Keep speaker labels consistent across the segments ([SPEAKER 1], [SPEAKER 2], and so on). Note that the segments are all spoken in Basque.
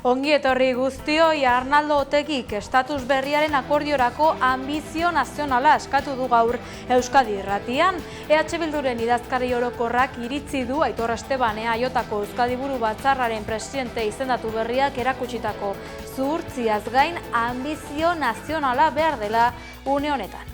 [SPEAKER 1] Ongi etorri guztioi, Arnaldo Otegik estatus berriaren akordiorako ambizio nazionala eskatu du gaur Euskadi Irratian. EH Bilduren idazkari orokorrak iritzi du Aitor Esteban EAJko Euskadi Buru Batzarraren presidente izendatu berriak erakutsitako zuhurtziaz gain ambizio nazionala behar dela une honetan.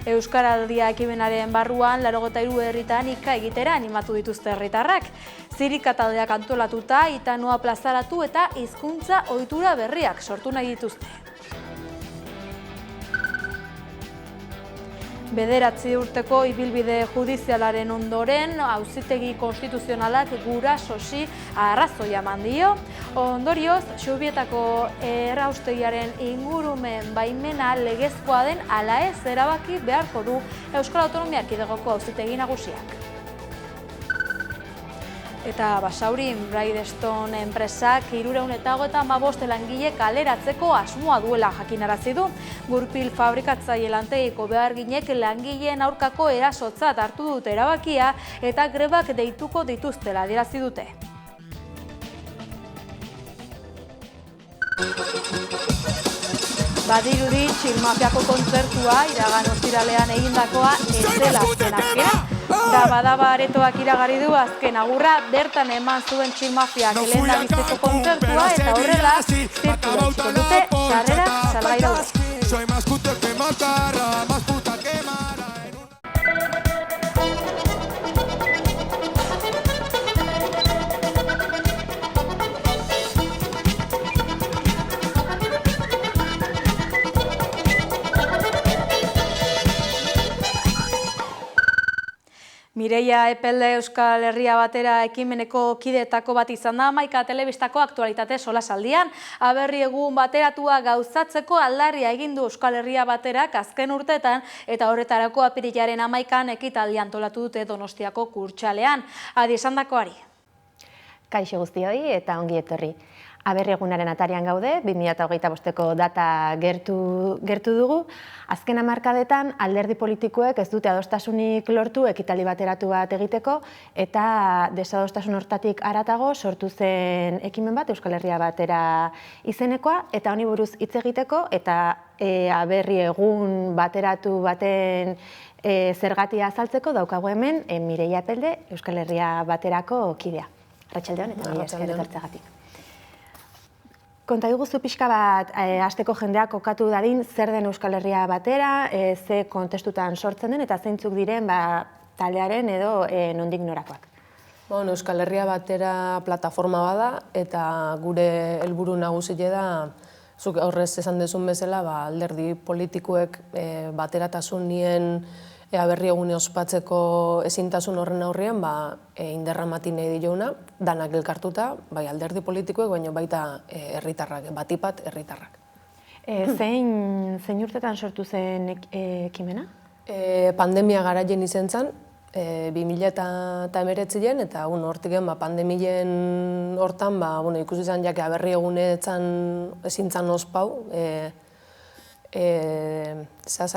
[SPEAKER 1] Euskaraldia ekimenaren barruan 83 herritan ika egitera animatu dituzte herritarrak. Zirika taldeak antolatuta, itanua plazaratu eta hizkuntza ohitura berriak sortu nahi dituzte. 9 urteko ibilbide judizialaren ondoren, auzitegi konstituzionalak gurasosi arrazoia eman dio. Ondorioz, Zubietako erraustegiaren ingurumen baimena legezkoa den ala ez erabaki beharko du Euskal Autonomia Erkidegoko auzitegi nagusiak. Eta Basaurin Bridgestone enpresak 355 langile kaleratzeko asmoa duela jakinarazi du. Gurpil fabrikatzaile lantegiko beharginek langileen aurkako erasotzat hartu dute erabakia eta grebak deituko dituztela adierazi dute. Badirudi Txilmafiako kontzertua iragan ostiralean egindakoa ez dela zenakera. Daba aretoak iragarri du azken agurra bertan eman zuen Txilmafiak lehendabiziko kontzertua eta horrela zirkula utziko dute sarrera salgai daude. Mireia Epelde Euskal Herria Batera ekimeneko kideetako bat izan da Hamaika telebistako aktualitate solasaldian. Aberri egun bateratua gauzatzeko aldarria egin du Euskal Herria Baterak azken urteetan eta horretarako apirilaren 11an ekitaldia antolatu dute Donostiako Kurtxalean. Adi esandakoari.
[SPEAKER 2] Kaixo guztioi eta ongi etorri. Aberri egunaren atarian gaude, 2025ko data gertu dugu. Azken hamarkadetan alderdi politikoek ez dute adostasunik lortu ekitaldi bateratu bat egiteko eta desadostasun hortatik haratago sortu zen ekimen bat Euskal Herria Batera izenekoa eta honi buruz hitz egiteko eta aberri egun bateratu baten zergatia azaltzeko daukagu hemen Mireia Epelde Euskal Herria Baterako kidea. Arratsaldeon eta mila esker etortzeagatik. Konta diguzu pixka bat hasteko jendeak kokatu dadin zer den Euskal Herria Batera, ze kontestutan sortzen den eta zeintzuk diren taldearen edo nondik norakoak.
[SPEAKER 3] Euskal Herria Batera plataforma bada eta gure helburu nagusia da, zuk aurrez esan dezun bezala, alderdi politikoek bateratasunien aberri egune ospatzeko ezintasun horren aurrean inderramati nahi diouna, danak elkartuta, bai alderdi politikoek, baina baita herritarrak, batipat herritarrak.
[SPEAKER 2] Zein urtetan sortu zen ekimena?
[SPEAKER 3] Pandemia garaien izen zen, 2019 eta hortik pandemien hortan ikusi zen jake aberri eguneetan ezintzan ospau,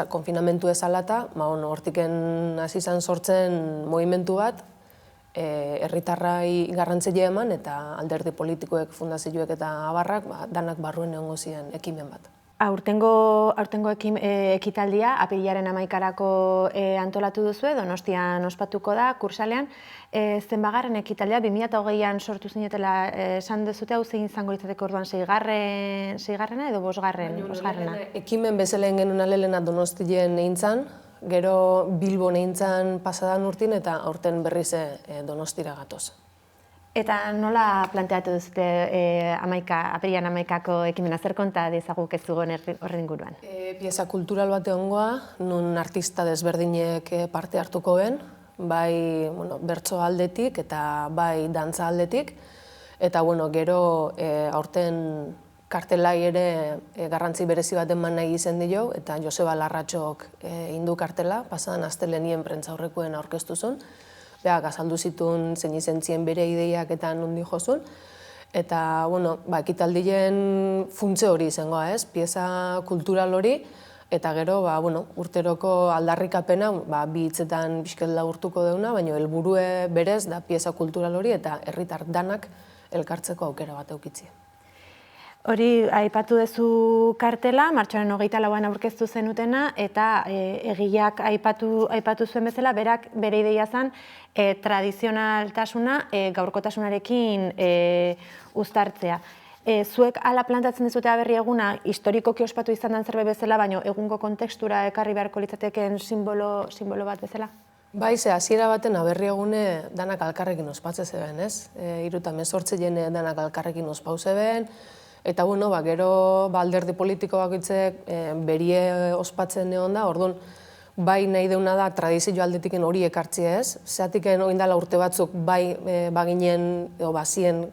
[SPEAKER 3] konfinamentu ezala eta hortiken hasi izan sortzen movimentu bat herritarrai garrantzia eman eta alderdi politikoek, fundazioek eta abarrak danak barruen egongo ziren ekimen bat.
[SPEAKER 2] Aurtengo ekitaldia apirilaren 11arako antolatu duzue, Donostian ospatuko da, Kurtsalean. Zenbagarren ekitaldia, 2020an sortu zinetela esan duzute, hau zein izango litzateke orduan 6garrena edo 5garrena?
[SPEAKER 3] Ekimen bezala genuen alelena Donostien eintzan, gero Bilbon eintzan pasadan urtin eta aurten berriz Donostira gatoz.
[SPEAKER 2] Eta nola planteatu duzute apirilan 11ako ekimena, zer konta dezaguk ez dugun horren inguruan?
[SPEAKER 3] Pieza kultural bat egongoa, nun artista desberdinek parte hartuko ben, bai bertso aldetik eta bai dantza aldetik. Eta gero aurten kartelai ere garrantzi berezi bat eman nahi izen dio, eta Joseba Larratxok indu kartela, pasadan astelenien prentzaurrekoen aurkeztu zuen. Azaldu zituen zein izentzien bere ideiak eta nondi jozun. Eta, ekitaldien funtze hori izangoa, pieza kultural hori, eta gero, urteroko aldarrikapena, 2 hitzetan pixket laburtuko deuna, baina helburue berez da pieza kultural hori eta herritar danak elkartzeko aukera bat eukitzi.
[SPEAKER 2] Hori, aipatu duzu kartela, martxoaren 24an aurkeztu zenutena, eta egileak aipatu zuen bezala, berak bere ideia zen tradizionaltasuna gaurkotasunarekin uztartzea. Zuek ala plantatzen dizute Aberri eguna, historikoki ospatu izan den zerbait bezala, baina egungo kontekstura ekarri beharko litzatekeen simbolo bat bezala?
[SPEAKER 3] Bai, ze hasiera baten Aberri egune danak alkarrekin ospatze zeben, ez? 1918 danak alkarrekin ospau zeben, eta gero alderdi politiko bakoitzek berie ospatzen egon da, orduan bai nahi deuna da tradizio aldetiken hori ekartzea ez, zeatiken oindala urte batzuk bai baginen edo bazien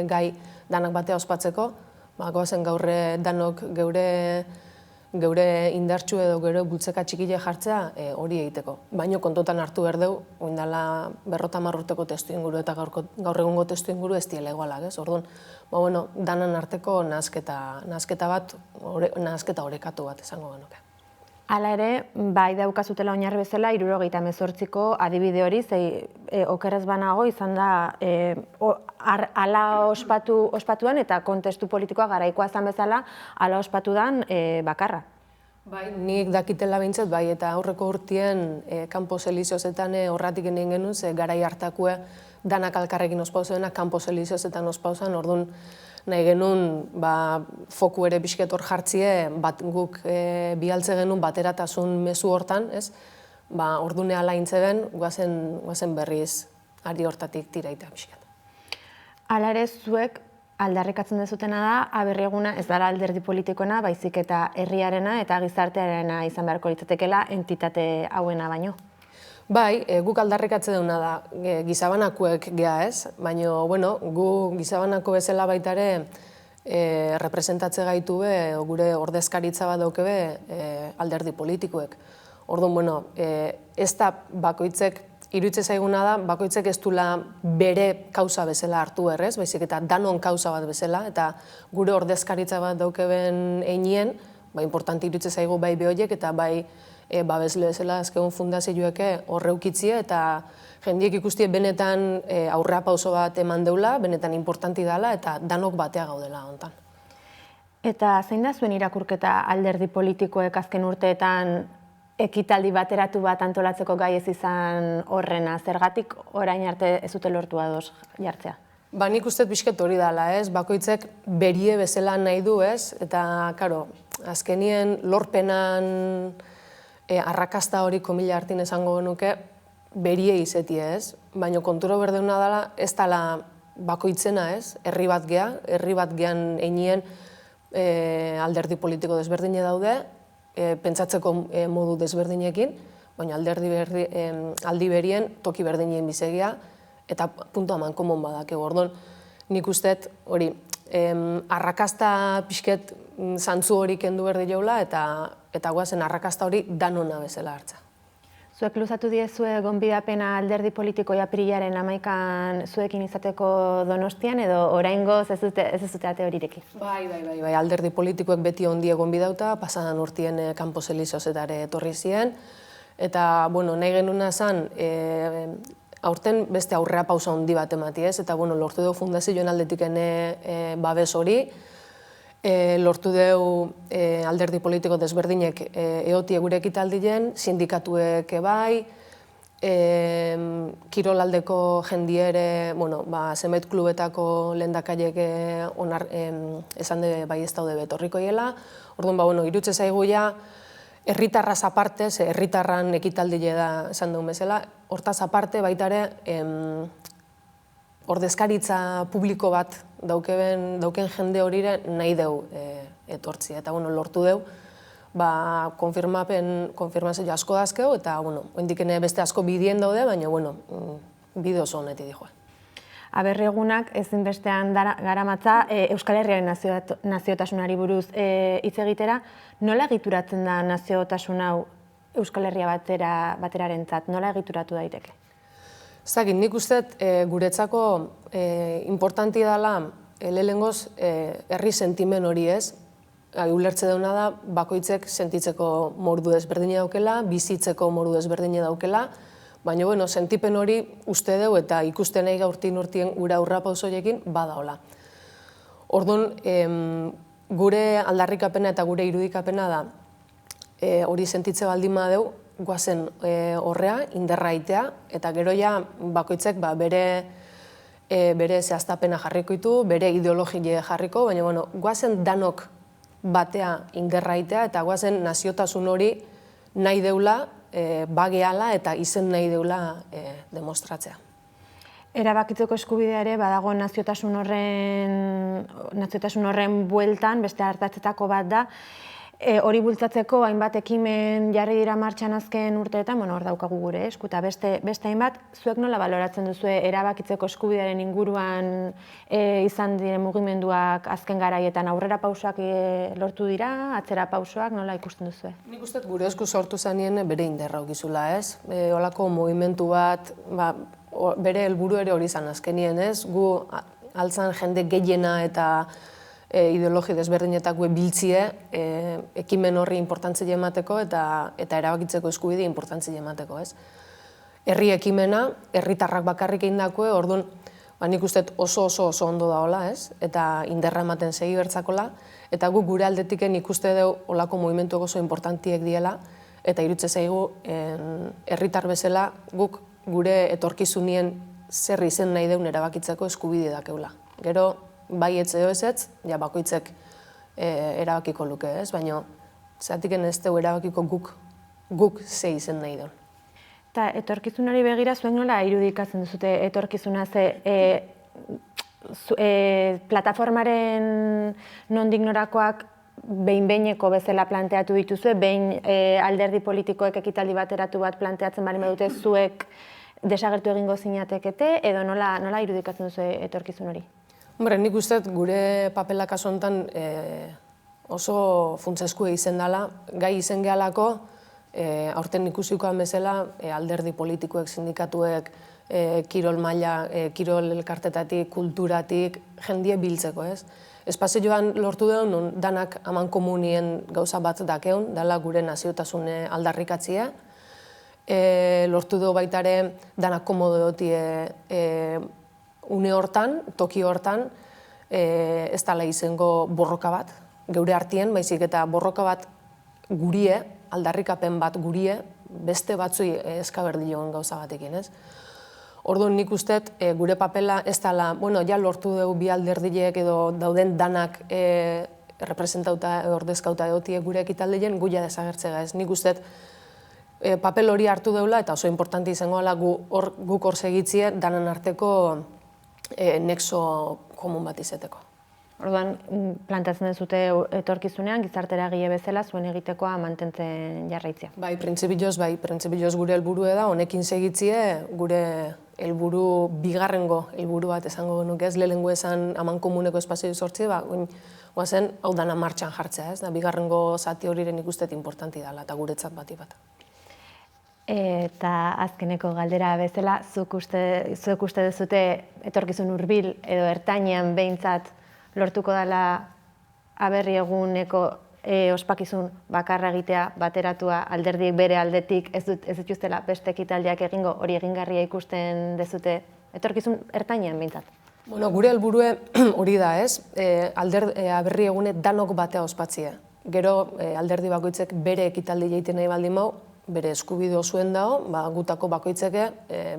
[SPEAKER 3] gai danak batea ospatzeko, goazen gaurre danok geure indartsu edo geure bultzeka txikile jartzea hori egiteko. Baina kontotan hartu behar dugu, oindala 50 urteko testu inguru eta gaur egungo testu inguru ez diela igualak, ez? Orduan, danan arteko nahasketa orekatu bat esango genuke.
[SPEAKER 2] Hala ere, bai daukazutela oinarri bezala, 78ko adibide hori, okerrez banago izan da ala ospatuan eta kontestu politikoa garaikoa zan bezala, ala ospatudan bakarra.
[SPEAKER 3] Bai, nik dakitela behintzat, bai, eta aurreko urtien kanpo seliziozetan horratik egin genuen, ze garai hartakue danak alkarrekin ospauzuena, kanpo seliziozetan ospauzan, orduan nahi genuen foku ere pixket hor jartzie, guk bialtze genuen bateratasun mezu hortan, ez? Ordune ala intzeben, guazen berriz ari hortatik tiraita pixket.
[SPEAKER 2] Hala ere, zuek aldarrikatzen dezutena da, Aberri eguna ez dara alderdi politikoena, baizik eta herriarena eta gizartearena izan beharko litzatekeela entitate hauena baino.
[SPEAKER 3] Bai, guk aldarrikatzen duguna da gizabanakoek gea ez, baina gu gizabanako bezala baita ere representatze gaitu be, gure ordezkaritza bat daukebe alderdi politikoek. Orduan, ez da bakoitzek, iruditzen zaiguna da, bakoitzek ez duela bere kausa bezala hartu errez, baizik eta danon kausa bat bezala, eta gure ordezkaritza bat daukeben einien, importanti iruditzen zaigu bai behoiek eta bai babesle bezala azkegun fundazioeke horreukitzie eta jendiek ikustie benetan aurrea pauso bat eman deula, benetan importanti dela eta danok batea gaudela hontan.
[SPEAKER 2] Eta zein da zuen irakurketa alderdi politikoek azken urteetan ekitaldi bateratu bat antolatzeko gai ez izan horrena? Zergatik orain arte ez dute lortu ados jartzea?
[SPEAKER 3] Nik uste pixket hori dela, ez? Bakoitzek berie bezala nahi du, ez? Eta, karo, azkenien lorpenan arrakasta hori komila hartin esango genuke berie izetie, ez? Baina kontura berdeuna dela, ez dela bakoitzena, ez? Herri bat gean einien alderdi politiko desberdine daude, pentsatzeko modu desberdinekin, baina aldi berien toki berdinien bizegia, eta puntu haman komon badak. Orduan, nik usteet hori, arrakasta pixket zantzu hori kendu berdi jaula, eta guazen arrakasta hori danona bezala hartza.
[SPEAKER 2] Zuek luzatu diezue gonbidapena alderdi politikoia apirilaren 11an zuekin izateko Donostian, edo oraingoz ez dute ate horirekin?
[SPEAKER 3] Bai, alderdi politikoek beti ondie gonbidauta, pasadan urtien kanpo seliziozetare etorri ziren, eta, nahi genuna zen, aurten beste aurrea pausa handi bat emati ez, eta lortu dugu fundazioen aldetiken babes hori, lortu dugu alderdi politiko desberdinek eotie gure ekitaldien, sindikatuek bai, kirolaldeko jendiere, zenbait klubetako lehendakariek esan de bai ez daude betorriko hiela, orduan, irutze zaigu ja, herritarraz aparte, herritarran ekitaldile da esan dugun bezala, hortaz aparte baita ere ordezkaritza publiko bat dauken jende horire nahi dugu etortzia. Eta lortu dugu, konfirmazio asko dazkeu, eta oindikene beste asko bidien daude, baina bide oso honeti dijoa.
[SPEAKER 2] Aberri egunak ezinbestean garamatza Euskal Herriaren naziotasunari buruz hitz egitera. Nola egituratzen da naziotasun hau Euskal Herria baterarentzat? Nola egituratu daiteke?
[SPEAKER 3] Zagin, nik usteet guretzako importanti dela lehengoz herri sentimen hori ez, ulertze dauna da, bakoitzek sentitzeko modu desberdina daukela, bizitzeko modu desberdina daukela, baina, bueno, sentipen hori uste dugu eta ikusten nahi gaurtin urtien gure aurrapausoiekin badaola. Orduan, gure aldarrikapena eta gure irudikapena da, hori sentitze baldin badeu, guazen horrea, inderra itea, eta gero ja bakoitzek bere zehaztapena jarriko ditu, bere ideologie jarriko, baina, bueno, guazen danok batea inderra itea, eta guazen naziotasun hori nahi deula, bageala eta izen nahi deula demostratzea.
[SPEAKER 2] Erabakitzeko eskubidea ere badago naziotasun horren bueltan, beste hartatzetako bat da, hori bultzatzeko hainbat ekimen jarri dira martxan azken urteetan, hor daukagu gure esku, eta beste hainbat, zuek nola baloratzen duzue erabakitzeko eskubidearen inguruan izan diren mugimenduak azken garaietan aurrera pausoak lortu dira, atzera pausoak, nola ikusten duzue?
[SPEAKER 3] Nik uste gure esku sortu zanien bere inderra okizula, ez? Olako mugimendu bat, bere helburu ere hori izan azkenien, ez? Gu altzan jende gehiena eta ideologi desberdinetak biltzie, ekimen horri importantzia emateko eta erabakitzeko eskubide importantzia emateko, ez? Herri ekimena, herritarrak bakarrik egindakoe, orduan, nik uste oso ondo daola, ez? Eta inderra ematen segi bertzakola, eta guk gure aldetiken ikuste dugu olako mugimenduak oso importantiek diela, eta irutze zaigu herritar bezala guk gure etorkizunien zer izen nahi deun erabakitzeko eskubide dakeula. Gero, bai etz edo ez, ja bakoitzek erabakiko luke, ez? Baina, zeratiken ez dugu erabakiko guk ze izen nahi duen.
[SPEAKER 2] Eta etorkizunari begira zuen nola irudikatzen duzute etorkizuna plataformaren nondik norakoak behin-behineko bezala planteatu dituzue, behin alderdi politikoek ekitaldi bateratu bat planteatzen bari medute zuek desagertu egingo zinatekete, edo nola irudikatzen duzu etorkizun hori?
[SPEAKER 3] Hombre, nik uste gure papela kasu honetan oso funtsezkoa izen dela, gai izen gehalako, aurten ikusikoan bezala, alderdi politikoek, sindikatuek, kirol maila, kirol elkartetatik, kulturatik, jendie biltzeko, ez? Espazioan lortu dugu, non danak aman komunien gauza bat dakeun, dela gure naziotasune aldarrikatzia. Lortu dugu baitare danak komodo dotie une hortan, toki hortan, ez dala izango borroka bat, geure artien, baizik eta borroka bat gurie, aldarrikapen bat gurie, beste batzui eskaberdioen gauza batekin, ez? Orduan nik usteet gure papela ez dala, bueno, ja lortu dugu bi alderdiek edo dauden danak representauta, ordezkauta edotie gure ekitaldeen, guia desagertzega, ez? Nik usteet papel hori hartu deula eta oso importanti izango ala guk hor segitzie danan arteko nexo komun bat izeteko.
[SPEAKER 2] Orduan, plantatzen duzute etorkizunean, gizartera gile bezala zuen egitekoa mantentzen jarraitzea.
[SPEAKER 3] Bai, printzipioz gure helburua da, honekin segitzie gure helburu bigarrengo helburu bat esango genuke ez, lehenengo esan aman komuneko espazio sortzi, guazen hau dana martxan jartzea, ez? Bigarrengo zati horiren ikustet importanti dela eta guretzat bati bat.
[SPEAKER 2] Eta azkeneko galdera bezala, zuek uste duzute etorkizun hurbil edo ertainean behintzat lortuko dela aberri eguneko ospakizun bakarra egitea, bateratua, alderdiek bere aldetik, ez dituztela beste ekitaldiak egingo, hori egingarria ikusten dezute etorkizun ertainean behintzat?
[SPEAKER 3] Bueno, gure helburue hori da, ez? Aberri egune danok batea ospatzea. Gero alderdi bakoitzek bere ekitaldi egiten nahi baldin mau, bere eskubide osuen dago, gutako bakoitzeke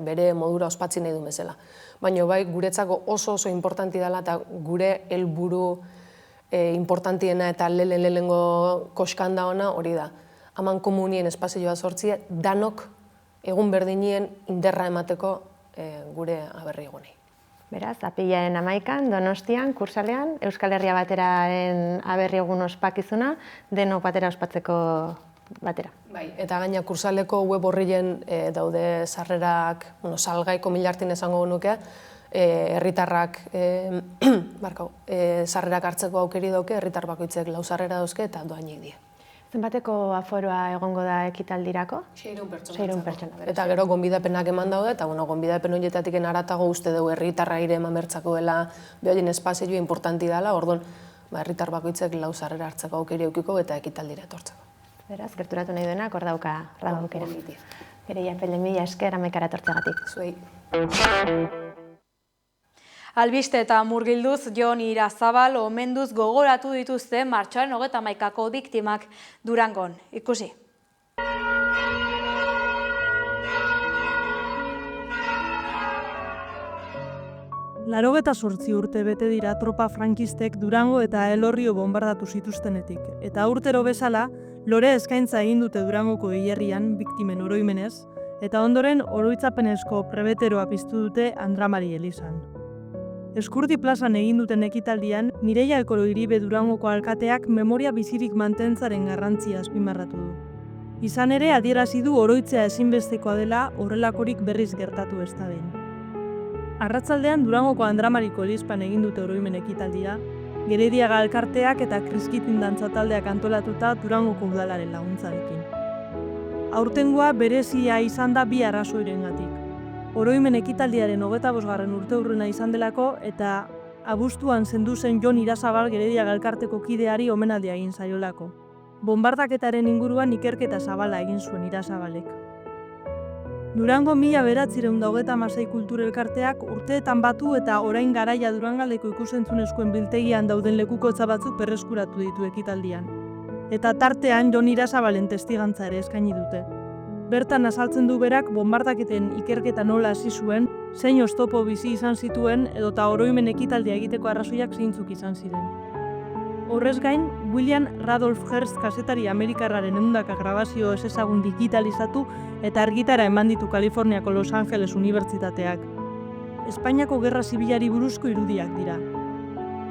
[SPEAKER 3] bere modura ospatzi nahi du bezala. Baina bai, guretzako oso importanti dela eta gure helburu importantiena eta lehenengo koskan da ona hori da. Aman komunien espazioa sortzie, danok egun berdinien inderra emateko gure aberri egunei.
[SPEAKER 2] Beraz, apirilaren 11an, Donostian, Kursalean, Euskal Herria Bateraren aberri egun ospakizuna, denok batera ospatzeko batera.
[SPEAKER 3] Bai, eta gaina Kursaleko web horrien daude sarrerak, salgaiko milartin esango genuke, herritarrak sarrerak hartzeko aukeri dauke, herritar bakoitzek 4 sarrera dauzke eta doainik die.
[SPEAKER 2] Zenbateko aforoa egongo da ekitaldirako?
[SPEAKER 3] 600 pertsona. Eta gero gonbidapenak eman daude, eta gonbidapen horietatik haratago uste dugu herritarra ire eman bertzako dela, behoien espazioa importanti dela, orduan herritar bakoitzek lau sarrera hartzeko aukera edukiko eta ekitaldira etortzeko.
[SPEAKER 2] Beraz, gerturatu nahi duenak hor dauka aukera. Mireia Pelle, mila esker amekara etortzeagatik.
[SPEAKER 3] Zuei.
[SPEAKER 1] Albiste eta murgilduz Jon Irazabal omenduz gogoratu dituzte martxoaren 31ko biktimak Durangon. Ikusi.
[SPEAKER 4] Laurogeta 8 urte bete dira tropa frankistek Durango eta Elorrio bombardatu zituztenetik. Eta urtero bezala, lore eskaintza egin dute Durangoko hilerrian biktimen oroimenez, eta ondoren oroitzapenezko prebeteroa piztu dute Andramari elizan. Eskurdi plazan egin duten ekitaldian, Mireia Ekoro Iribe Durangoko alkateak memoria bizirik mantentzaren garrantzia azpimarratu du. Izan ere, adierazi du oroitzea ezinbestekoa dela horrelakorik berriz gertatu ez dadin. Arratzaldean Durangoko Andramariko elizpan egin dute oroimen ekitaldia, Gerediaga elkarteak eta Kriskitin dantza taldeak antolatuta Durangoko udalaren laguntzarekin. Aurtengoa berezia izan da bi arrazoirengatik. Oroimen ekitaldiaren 25. urteurrena izan delako eta abuztuan zendu zen Jon Irazabal Gerediaga elkarteko kideari omenaldia egin zaiolako. Bombardaketaren inguruan ikerketa zabala egin zuen Irazabalek. Durango 1926 kultur elkarteak urteetan batu eta orain garaia Durangaldeko ikusentzunezkoen biltegian dauden lekukotza batzuk berreskuratu ditu ekitaldian. Eta tartean Jon Irazabalen testigantza ere eskaini dute. Bertan azaltzen du berak bombardaketen ikerketa nola hasi zuen, zein oztopo bizi izan zituen edota oroimen ekitaldia egiteko arrazoiak zeintzuk izan ziren. Horrez gain, William Randolph Hearst kazetari amerikarraren 100 grabazio ezezagun digitalizatu eta argitara eman ditu Kaliforniako Los Angeles Unibertsitateak. Espainiako Gerra Zibilari buruzko irudiak dira.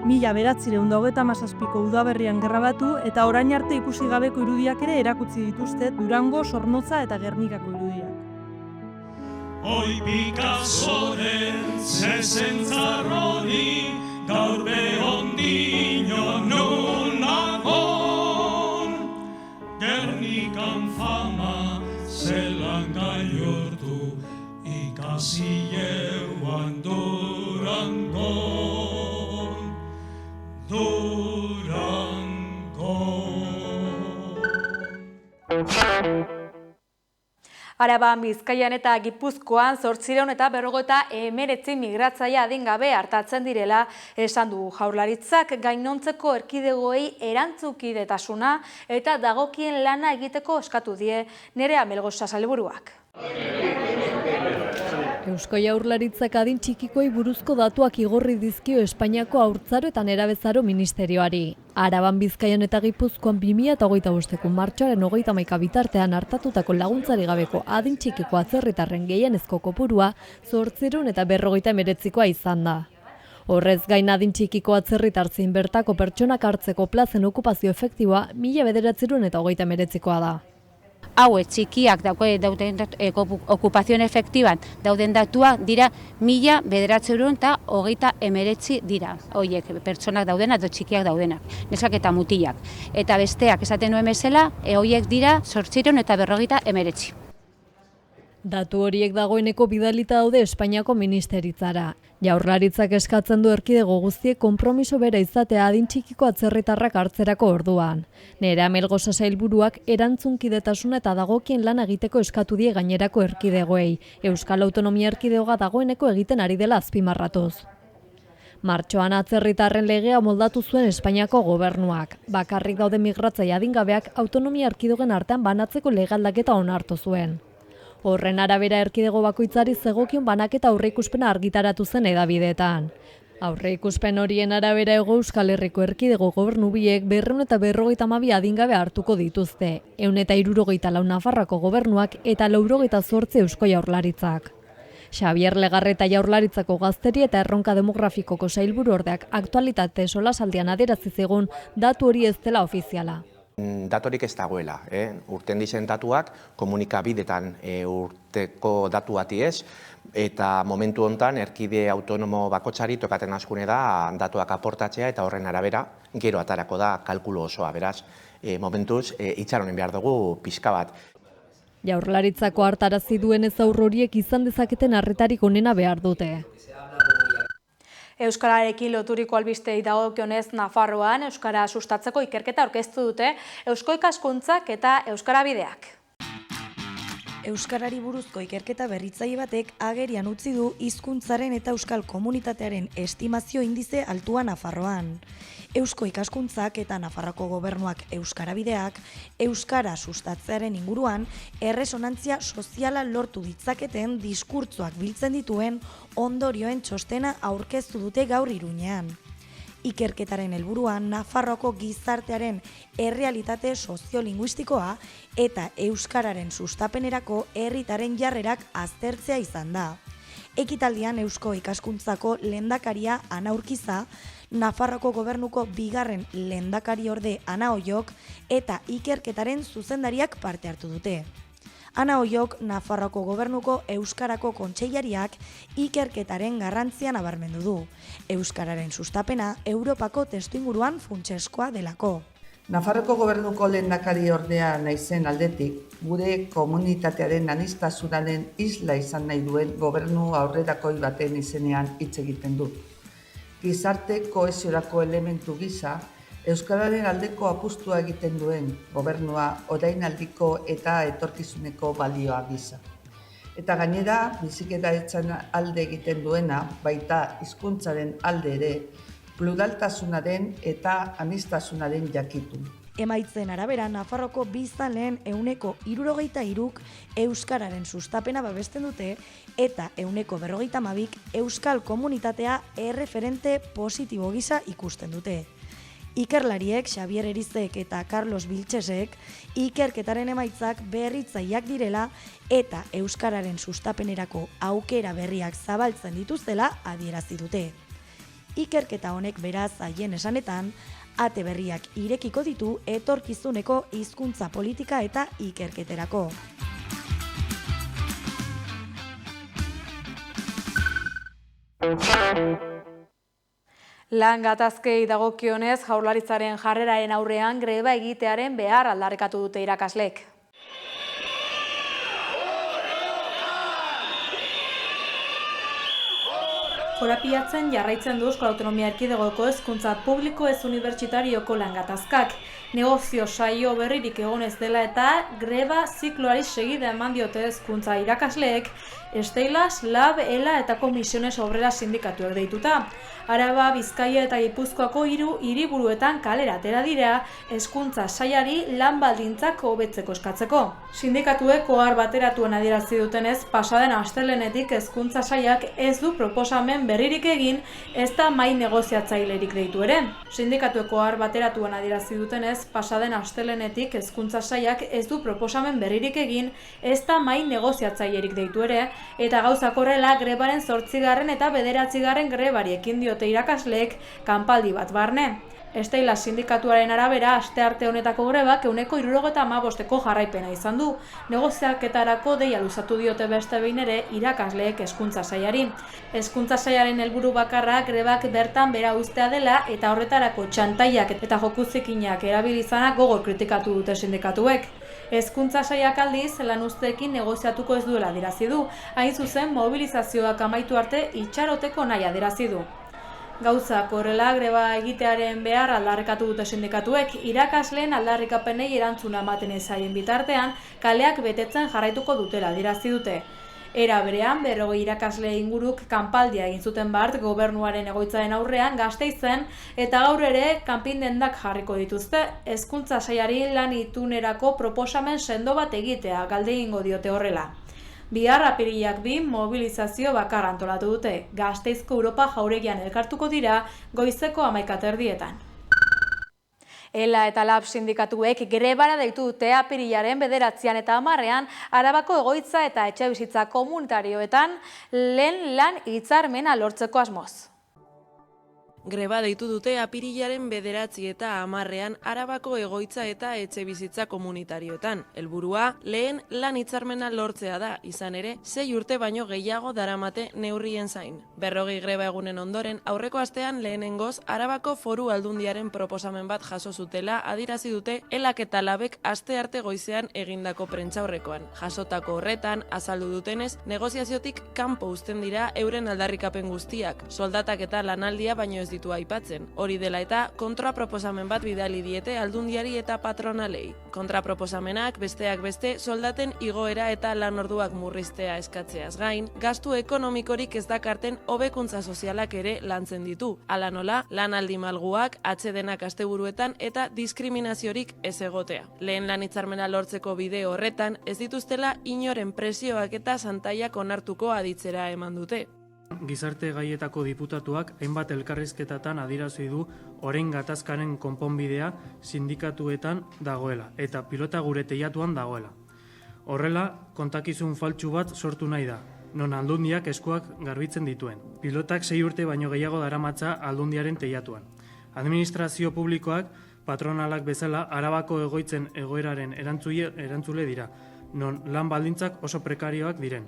[SPEAKER 4] 1927ko udaberrian grabatu eta orain arte ikusi gabeko irudiak ere erakutsi dituzte Durango, Zornotza eta Gernikako irudiak.
[SPEAKER 5] Oi Picassoren zezentzarroni gaur behondino nun nagon, Gernikan fama zelan gailortu ikasi jeuan Durangon.
[SPEAKER 1] Araban, Bizkaian eta Gipuzkoan 859 migratzaile adingabe hartatzen direla esan du Jaurlaritzak gainontzeko erkidegoei erantzukidetasuna eta dagokien lana egiteko eskatu die Nerea Melgosa sailburuak.
[SPEAKER 6] Eusko Jaurlaritzak adin txikikoi buruzko datuak igorri dizkio Espainiako Haurtzaro eta Nerabezaro Ministerioari. Araban, Bizkaian eta Gipuzkoan 2025ko martxoaren 31 bitartean hartatutako laguntzari gabeko adin txikiko atzerritarren gehienezko kopurua 859koa izan da. Horrez gain adin txikiko atzerritar zein bertako pertsonak hartzeko plazen okupazio efektiboa 1939koa da.
[SPEAKER 7] Hauek txikiak dauden okupazioen efektiban dauden datua dira 1939 dira. Horiek pertsonak daudenak edo txikiak daudenak, neskak eta mutilak. Eta besteak esaten nuen bezala, horiek dira 859.
[SPEAKER 6] Datu horiek dagoeneko bidalita daude Espainiako Ministeritzara. Jaurlaritzak eskatzen du erkidego guztiek konpromiso bera izatea adin txikiko atzerritarrak hartzerako orduan. Nerea Melgosa sailburuak erantzunkidetasuna eta dagokien lan egiteko eskatu die gainerako erkidegoei. Euskal Autonomia Erkidegoa dagoeneko egiten ari dela azpimarratuz. Martxoan atzerritarren legea moldatu zuen Espainiako gobernuak. Bakarrik daude migratzaile adingabeak autonomia erkidegoen artean banatzeko legaldaketa onartu zuen. Horren arabera erkidego bakoitzari zegokion banaketa aurreikuspena argitaratu zen hedabideetan. Aurreikuspen horien arabera Hego Euskal Herriko erkidego gobernu biek 252 adingabe hartuko dituzte, 164 Nafarroako gobernuak eta 98 Eusko Jaurlaritzak. Xabier Legarreta Jaurlaritzako gazteri eta erronka demografikoko sailburuordeak aktualitate solasaldian adierazi zigun datu hori ez dela ofiziala.
[SPEAKER 8] Datorik ez dagoela, urten dizen datuak komunikabidetan urteko datu bati ez, eta momentu hontan erkide autonomo bakotsari tokaten askune da datuak aportatzea eta horren arabera gero atarako da kalkulu osoa, beraz, momentuz itxaronen behar dugu pixka bat.
[SPEAKER 6] Jaurlaritzako hartarazi duenez aurroriek izan dezaketen arretarik onena behar dute.
[SPEAKER 1] Euskararekin loturiko albistei dagokionez Nafarroan euskara sustatzeko ikerketa aurkeztu dute Eusko Ikaskuntzak eta Euskarabideak.
[SPEAKER 9] Euskarari buruzko ikerketa berritzaile batek agerian utzi du hizkuntzaren eta euskal komunitatearen estimazio indize altua Nafarroan. Eusko Ikaskuntzak eta Nafarroko Gobernuak Euskarabideak euskara sustatzearen inguruan erresonantzia soziala lortu ditzaketen diskurtzoak biltzen dituen ondorioen txostena aurkeztu dute gaur Iruñean. Ikerketaren helburuan Nafarroako gizartearen errealitate soziolinguistikoa eta euskararen sustapenerako herritaren jarrerak aztertzea izan da. Ekitaldian Eusko Ikaskuntzako lehendakaria Ana Urkiza, Nafarroko Gobernuko bigarren lehendakariorde Ana Oiok eta ikerketaren zuzendariak parte hartu dute. Ana Oiok, Nafarroko Gobernuko Euskarako Kontseilariak ikerketaren garrantzia nabarmendu du. Euskararen sustapena Europako testuinguruan funtseskoa delako.
[SPEAKER 10] Nafarroko Gobernuko lehendakariordea naizen aldetik, gure komunitatearen aniztasunaren isla izan nahi duen gobernu aurrerakoi baten izenean hitz egiten dut. Gizarte kohesiorako elementu gisa, euskararen aldeko apustua egiten duen gobernua orainaldiko eta etorkizuneko balioa gisa. Eta gainera, bizikidetza alde egiten duena, baita hizkuntzaren alde ere, pluraltasunaren eta aniztasunaren jakitun.
[SPEAKER 9] Emaitzen arabera, Nafarroko biztanleen 63% euskararen sustapena babesten dute eta 52% euskal komunitatea erreferente positibo gisa ikusten dute. Ikerlariek Xabier Erizek eta Carlos Vilchesek ikerketaren emaitzak berritzaileak direla eta euskararen sustapenerako aukera berriak zabaltzen dituztela adierazi dute. Ikerketa honek beraz haien esanetan, ate berriak irekiko ditu etorkizuneko hizkuntza politika eta ikerketerako.
[SPEAKER 1] Lan gatazkei dagokionez Jaurlaritzaren jarreraren aurrean greba egitearen behar aldarrikatu dute irakasleek. Korapilatzen jarraitzen du Euskal Autonomia Erkidegoko hezkuntza publiko ez unibertsitarioko lan gatazkak. Negozio saio berririk egon ez dela eta greba zikloari segida eman diote hezkuntza irakasleek, Steilas, Lab, Ela eta Komisiones Obreras sindikatuek deituta. Araba, Bizkaia eta Gipuzkoako 3 hiriburuetan kalera atera dira hezkuntza sailari lan baldintzak hobetzeko eskatzeko. Sindikatuek ohar bateratuen adierazi dutenez, pasaden astelehenetik hezkuntza sailak ez du proposamen berririk egin, ez da mahai negoziatzailerik deitu ere. Sindikatuek ohar bateratuen adierazi dutenez, pasaden astelehenetik hezkuntza sailak ez du proposamen berririk egin, ez da mahai negoziatzailerik deitu ere, eta gauzak horrela grebaren 8. eta 9. grebari ekin diote irakasleek kanpaldi bat barne. Steilas sindikatuaren arabera, astearte honetako grebak 75% jarraipena izan du. Negoziaketarako deia luzatu diote beste behin ere irakasleek hezkuntza sailari. Hezkuntza sailaren helburu bakarra grebak bertan bera uztea dela eta horretarako txantaiak eta jokuzikinak erabili izanak gogor kritikatu dute sindikatuek. Hezkuntza sailak aldiz lan uzteekin negoziatuko ez duela adierazi du. Hain zuzen mobilizazioak amaitu arte itxaroteko nahi adierazi du. Gauzak horrela greba egitearen behar aldarrikatu dute sindikatuek, irakasleen aldarrikapenei erantzuna ematen ez zaien bitartean, kaleak betetzen jarraituko dutela adierazi dute. Era berean, 40 irakasle inguruk kanpaldia egin zuten bart gobernuaren egoitzaren aurrean Gasteizen eta gaur ere kanpindendak jarriko dituzte. Hezkuntza sailari lan itunerako proposamen sendo bat egitea galde egingo diote horrela. Bihar apirilak 2 mobilizazio bakar antolatu dute. Gasteizko Europa jauregian elkartuko dira goizeko 11:30. Ela eta Lab sindikatuek grebara deitu dute apirilaren 9 eta 10 Arabako egoitza eta etxebizitza komunitarioetan lehen lan hitzarmena lortzeko asmoz.
[SPEAKER 11] Greba deitu dute apirilaren 9 eta 10 Arabako egoitza eta etxe bizitza komunitarioetan. Helburua lehen lan hitzarmena lortzea da, izan ere 6 urte baino gehiago daramate neurrien zain. 40 greba egunen ondoren, aurreko astean lehenengoz Arabako Foru Aldundiaren proposamen bat jaso zutela adierazi dute Elak eta Labek astearte goizean egindako prentsaurrekoan. Jasotako horretan, azaldu dutenez, negoziaziotik kanpo uzten dira euren aldarrikapen guztiak, soldatak eta lanaldia baino ez ditu aipatzen. Hori dela eta kontraproposamen bat bidali diete Aldundiari eta patronalei. Kontraproposamenak besteak beste soldaten igoera eta lan orduak murriztea eskatzeaz gain, gastu ekonomikorik ez dakarten hobekuntza sozialak ere lantzen ditu. Hala nola, lanaldi malguak, atsedenak asteburuetan eta diskriminaziorik ez egotea. Lehen lan hitzarmena lortzeko bide horretan ez dituztela inoren presioak eta santaiak onartuko aditzera eman dute.
[SPEAKER 12] Gizarte gaietako diputatuak hainbat elkarrizketatan adierazi du orain gatazkaren konponbidea sindikatuetan dagoela eta pilota gure teilatuan dagoela. Horrela, kontakizun faltsu bat sortu nahi da, non Aldundiak eskuak garbitzen dituen. Pilotak 6 urte baino gehiago daramatza Aldundiaren teilatuan. Administrazio publikoak patronalak bezala Arabako egoitzen egoeraren erantzule dira, non lan baldintzak oso prekarioak diren.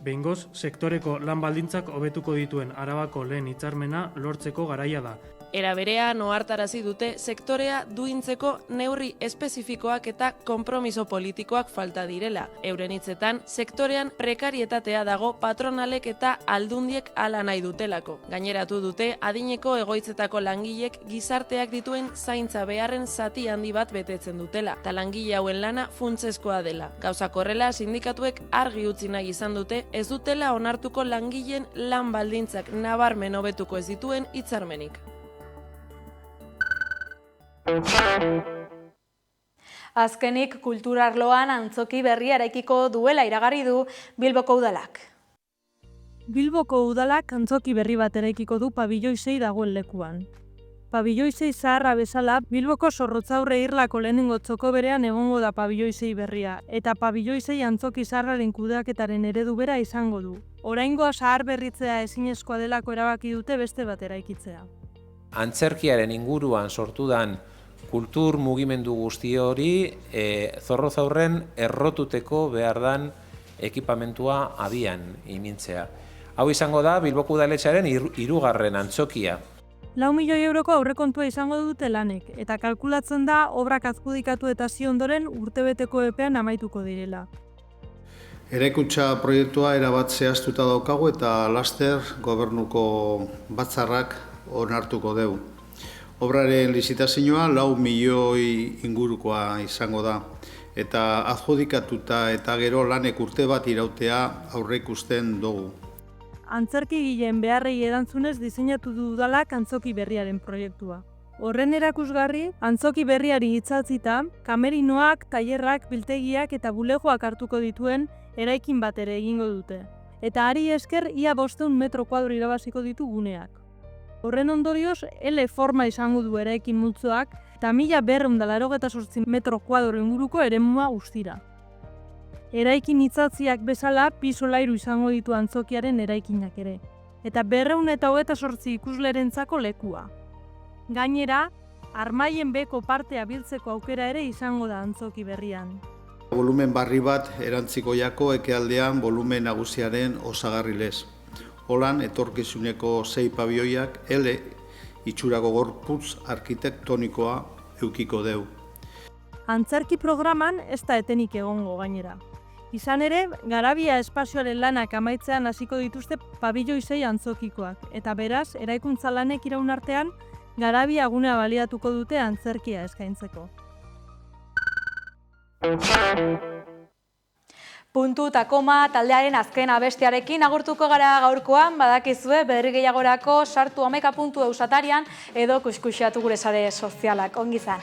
[SPEAKER 12] Behingoz, sektoreko lan baldintzak hobetuko dituen Arabako lehen hitzarmena lortzeko garaia da.
[SPEAKER 11] Era berean ohartarazi dute sektorea duintzeko neurri espezifikoak eta konpromiso politikoak falta direla. Euren hitzetan, sektorean prekarietatea dago patronalek eta aldundiek hala nahi dutelako. Gaineratu dute, adineko egoitzetako langilek gizarteak dituen zaintza beharren zati handi bat betetzen dutela, eta langile hauen lana funtsezkoa dela. Gauzak horrela, sindikatuek argi utzi nahi izan dute, ez dutela onartuko langileen lan baldintzak nabarmen hobetuko ez dituen hitzarmenik.
[SPEAKER 1] Azkenik kulturarloan antzoki berria eraikiko duela iragarri du Bilboko udalak.
[SPEAKER 4] Bilboko udalak antzoki berri bat eraikiko du pabilloi 6 dagoen lekuan. Pabilloi 6 zaharra bezala, Bilboko Zorrotzaurre irlako lehenengo txoko berean egongo da pabilloi 6 berria, eta pabilloi 6 antzoki zaharraren kudeaketaren eredu bera izango du. Oraingoa zahar berritzea ezinezkoa delako erabaki dute beste bat eraikitzea.
[SPEAKER 13] Antzerkiaren inguruan sortudan kultur mugimendu guzti hori Zorrotzaurren errotuteko behar dan ekipamentua abian imintzea. Hau izango da Bilboko udaletxearen 3. antzokia.
[SPEAKER 4] 4 milioi euroko aurrekontua izango dute lanek, eta kalkulatzen da obrak adjudikatu eta ondoren urtebeteko epean amaituko direla.
[SPEAKER 14] Eraikuntza proiektua erabat zehaztuta daukagu eta laster gobernuko batzarrak onartuko dugu. Obraren lizitazioa 4 milioi ingurukoa izango da, eta adjudikatuta eta gero lanek urte bat irautea aurreikusten dugu.
[SPEAKER 4] Antzerkigileen beharrei erantzunez diseinatu du udalak antzoki berriaren proiektua. Horren erakusgarri, antzoki berriari itzaltzita, kamerinoak, tailerrak, biltegiak eta bulegoak hartuko dituen eraikin bat ere egingo dute. Eta hari esker ia 500 metro kuadro irabaziko ditu guneak. Horren ondorioz, L forma izango du eraikin multzoak eta 1288 metro kuadro inguruko eremua guztira. Eraikin itzaltziak bezala pisolairu izango ditu antzokiaren eraikinak ere, eta 228 ikuslerentzako lekua. Gainera, armaien beko partea biltzeko aukera ere izango da antzoki berrian.
[SPEAKER 14] Volumen barri bat erantziko jako ekealdean volumen nagusiaren osagarri lez. Holan, etorkizuneko 6 pabioiak L itxurako gorputz arkitektonikoa eukiko deu.
[SPEAKER 4] Antzerki programan ez da etenik egongo gainera. Izan ere, Garabia espazioaren lanak amaitzean hasiko dituzte pabilloi 6 antzokikoak, eta beraz, eraikuntza lanek iraun artean, Garabia gunea baliatuko dute antzerkia eskaintzeko.
[SPEAKER 1] Puntu eta koma taldearen azken abestiarekin agurtuko gara gaurkoan, badakizue berri gehiagorako sartu 11.eu satarian edo kuskusiatu gure sare sozialak. Ongi izan.